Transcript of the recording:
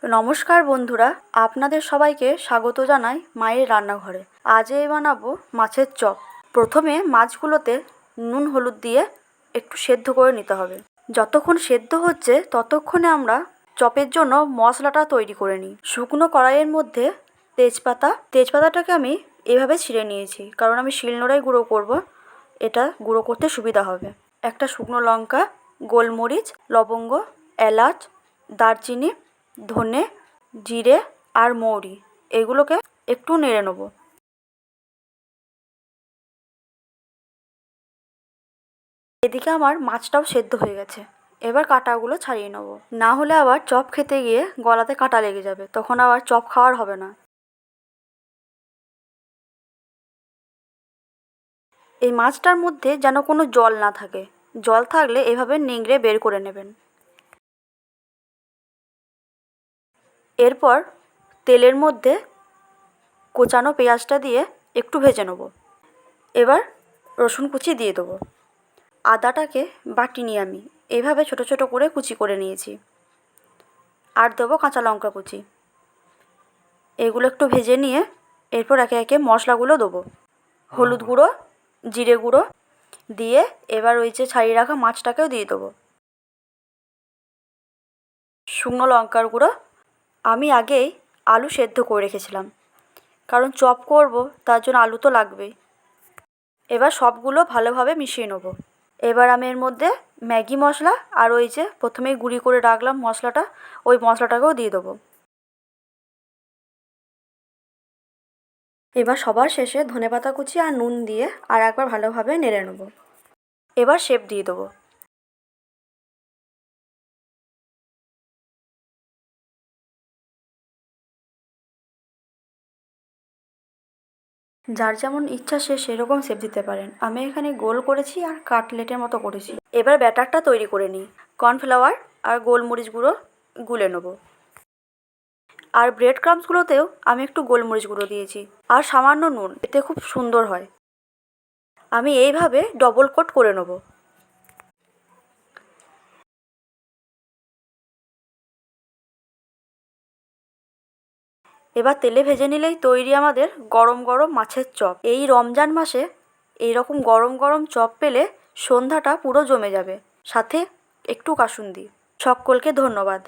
নমস্কার বন্ধুরা, আপনাদের সবাইকে স্বাগত জানাই মায়ের রান্নাঘরে। আজ বানাবো মাছের চপ। প্রথমে মাছগুলোতে নুন হলুদ দিয়ে একটু সেদ্ধ করে নিতে হবে। যতক্ষণ সেদ্ধ হচ্ছে ততক্ষণে আমরা চপের জন্য মশলাটা তৈরি করে নিই। শুকনো কড়াইয়ের মধ্যে তেজপাতাটাকে আমি এভাবে ছিঁড়ে নিয়েছি, কারণ আমি শিলনোড়ায় গুঁড়ো করব, এটা গুঁড়ো করতে সুবিধা হবে। একটা শুকনো লঙ্কা, গোলমরিচ, লবঙ্গ, এলাচ, দারচিনি, ধনে, জিরে আর মৌরি, এগুলোকে একটু নেড়ে নেব। এদিকে আমার মাছটাও সেদ্ধ হয়ে গেছে। এবার কাঁটাগুলো ছাড়িয়ে নেব, না হলে আবার চপ খেতে গিয়ে গলাতে কাঁটা লেগে যাবে, তখন আবার চপ খাওয়ার হবে না। এই মাছটার মধ্যে যেন কোনো জল না থাকে, জল থাকলে এভাবে নিংড়ে বের করে নেবেন। এরপর তেলের মধ্যে কোচানো পেঁয়াজটা দিয়ে একটু ভেজে নেব। এবার রসুন কুচি দিয়ে দেবো। আদাটাকে বাটিনি, আমি এইভাবে ছোট ছোট করে কুচি করে নিয়েছি। আর দেবো কাঁচা লঙ্কা কুচি। এগুলো একটু ভেজে নিয়ে এরপর একে একে মশলাগুলো দেবো। হলুদ গুঁড়ো, জিরে গুঁড়ো দিয়ে এবার ওই যে ছাড়িয়ে রাখা মাছটাকেও দিয়ে দেবো। শুকনো লঙ্কার গুঁড়ো। আমি আগেই আলু সেদ্ধ করে রেখেছিলাম, কারণ চপ করব, তার জন্য আলু তো লাগবেই। এবার সবগুলো ভালোভাবে মিশিয়ে নেব। এবার আমি এর মধ্যে ম্যাগি মশলা আর ওই যে প্রথমেই গুঁড়ি করে রাখলাম মশলাটা, ওই মশলাটাকেও দিয়ে দেবো। এবার সবার শেষে ধনেপাতা কুচি আর নুন দিয়ে আর একবার ভালোভাবে নেড়ে নেব। এবার শেপ দিয়ে দেবো। যার যেমন ইচ্ছা সে সেরকম শেপ দিতে পারেন। আমি এখানে গোল করেছি আর কাটলেটের মতো করেছি। এবার ব্যাটারটা তৈরি করে নিই। কর্নফ্লাওয়ার আর গোলমরিচ গুঁড়ো গুলে নেব। আর ব্রেড ক্রাম্বসগুলোতেও আমি একটু গোলমরিচ গুঁড়ো দিয়েছি আর সামান্য নুন, এতে খুব সুন্দর হয়। আমি এইভাবে ডবল কোট করে নেব। এবার তেলে ভেজে নিলেই তৈরি আমাদের গরম গরম মাছের চপ। এই রমজান মাসে এই রকম গরম গরম চপ পেলে সন্ধ্যাটা পুরো জমে যাবে, সাথে একটু কাসুন্দি। সকলকে ধন্যবাদ।